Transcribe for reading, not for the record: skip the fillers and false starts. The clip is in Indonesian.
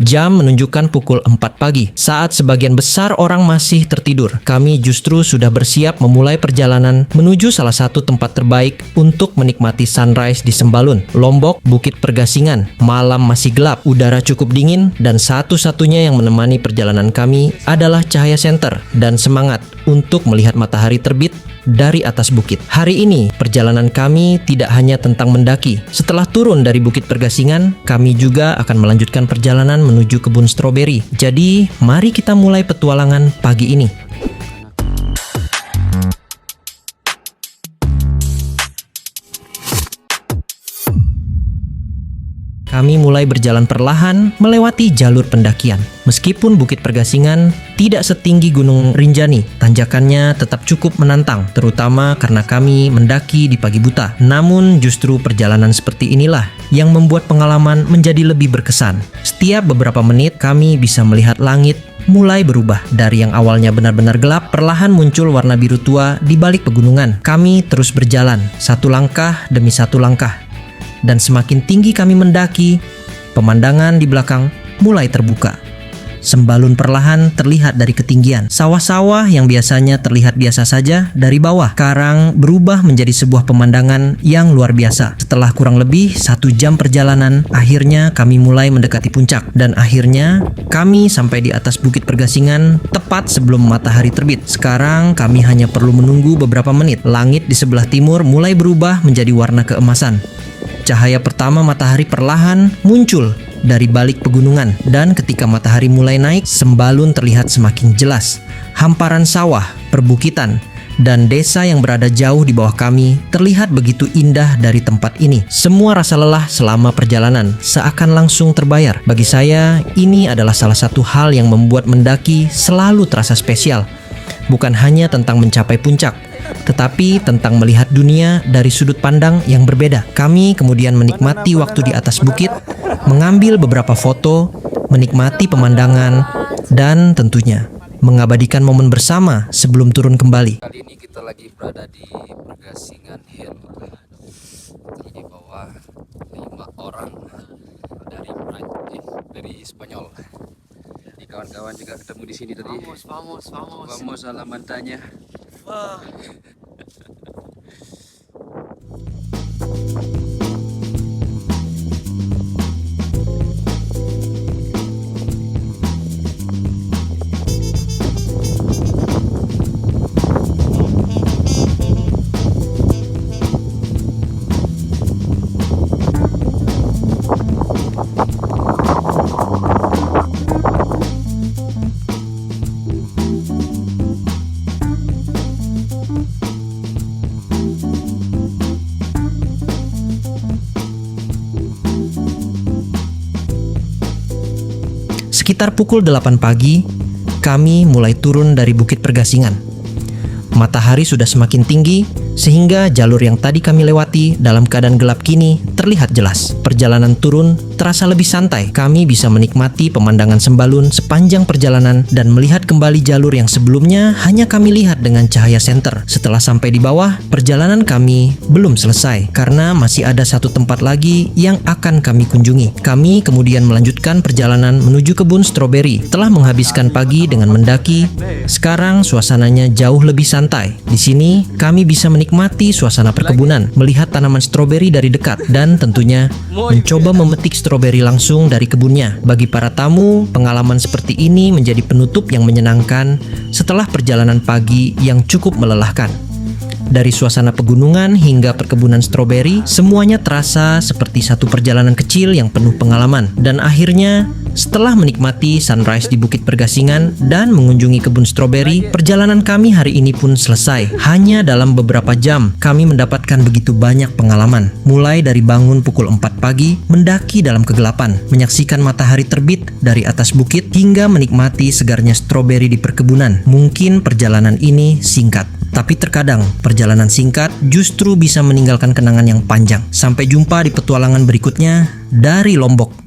Jam menunjukkan pukul 4 pagi. Saat sebagian besar orang masih tertidur, kami justru sudah bersiap memulai perjalanan menuju salah satu tempat terbaik untuk menikmati sunrise di Sembalun, Lombok, Bukit Pergasingan. Malam masih gelap, udara cukup dingin, dan satu-satunya yang menemani perjalanan kami adalah cahaya senter dan semangat untuk melihat matahari terbit dari atas bukit. Hari ini, perjalanan kami tidak hanya tentang mendaki. Setelah turun dari Bukit Pergasingan, kami juga akan melanjutkan perjalanan menuju kebun stroberi. Jadi, mari kita mulai petualangan pagi ini. Kami mulai berjalan perlahan melewati jalur pendakian. Meskipun Bukit Pergasingan tidak setinggi Gunung Rinjani, tanjakannya tetap cukup menantang, terutama karena kami mendaki di pagi buta. Namun justru perjalanan seperti inilah yang membuat pengalaman menjadi lebih berkesan. Setiap beberapa menit kami bisa melihat langit mulai berubah. Dari yang awalnya benar-benar gelap, perlahan muncul warna biru tua di balik pegunungan. Kami terus berjalan, satu langkah demi satu langkah. Dan semakin tinggi kami mendaki, pemandangan di belakang mulai terbuka. Sembalun perlahan terlihat dari ketinggian. Sawah-sawah yang biasanya terlihat biasa saja dari bawah, sekarang berubah menjadi sebuah pemandangan yang luar biasa. Setelah kurang lebih 1 jam perjalanan, akhirnya kami mulai mendekati puncak. Dan akhirnya kami sampai di atas Bukit Pergasingan tepat sebelum matahari terbit. Sekarang kami hanya perlu menunggu beberapa menit. Langit di sebelah timur mulai berubah menjadi warna keemasan. Cahaya pertama matahari perlahan muncul dari balik pegunungan, dan ketika matahari mulai naik, Sembalun terlihat semakin jelas. Hamparan sawah, perbukitan, dan desa yang berada jauh di bawah kami terlihat begitu indah dari tempat ini. Semua rasa lelah selama perjalanan seakan langsung terbayar. Bagi saya, ini adalah salah satu hal yang membuat mendaki selalu terasa spesial. Bukan hanya tentang mencapai puncak, tetapi tentang melihat dunia dari sudut pandang yang berbeda. Kami kemudian menikmati waktu di atas bukit, mengambil beberapa foto, menikmati pemandangan, dan tentunya mengabadikan momen bersama sebelum turun kembali. Kali ini kita lagi berada di Pergasingan Hill. Tadi di bawah 5 orang dari Spanyol. Jadi kawan-kawan juga ketemu di sini tadi. Vamos a la montaña. Sekitar pukul 8 pagi, kami mulai turun dari Bukit Pergasingan. Matahari sudah semakin tinggi, sehingga jalur yang tadi kami lewati dalam keadaan gelap kini terlihat jelas. Perjalanan turun terasa lebih santai. Kami bisa menikmati pemandangan Sembalun sepanjang perjalanan dan melihat kembali jalur yang sebelumnya hanya kami lihat dengan cahaya senter. Setelah sampai di bawah, perjalanan kami belum selesai karena masih ada satu tempat lagi yang akan kami kunjungi. Kami kemudian melanjutkan perjalanan menuju kebun stroberi. Telah menghabiskan pagi dengan mendaki, sekarang suasananya jauh lebih santai. Di sini kami bisa menikmati suasana perkebunan, melihat tanaman stroberi dari dekat, dan tentunya mencoba memetik stroberi langsung dari kebunnya. Bagi para tamu, pengalaman seperti ini menjadi penutup yang menyenangkan setelah perjalanan pagi yang cukup melelahkan. Dari suasana pegunungan hingga perkebunan stroberi, semuanya terasa seperti satu perjalanan kecil yang penuh pengalaman. Dan akhirnya, setelah menikmati sunrise di Bukit Pergasingan dan mengunjungi kebun stroberi, perjalanan kami hari ini pun selesai. Hanya dalam beberapa jam, kami mendapatkan begitu banyak pengalaman. Mulai dari bangun pukul 4 pagi, mendaki dalam kegelapan, menyaksikan matahari terbit dari atas bukit, hingga menikmati segarnya stroberi di perkebunan. Mungkin perjalanan ini singkat, tapi terkadang perjalanan singkat justru bisa meninggalkan kenangan yang panjang. Sampai jumpa di petualangan berikutnya dari Lombok.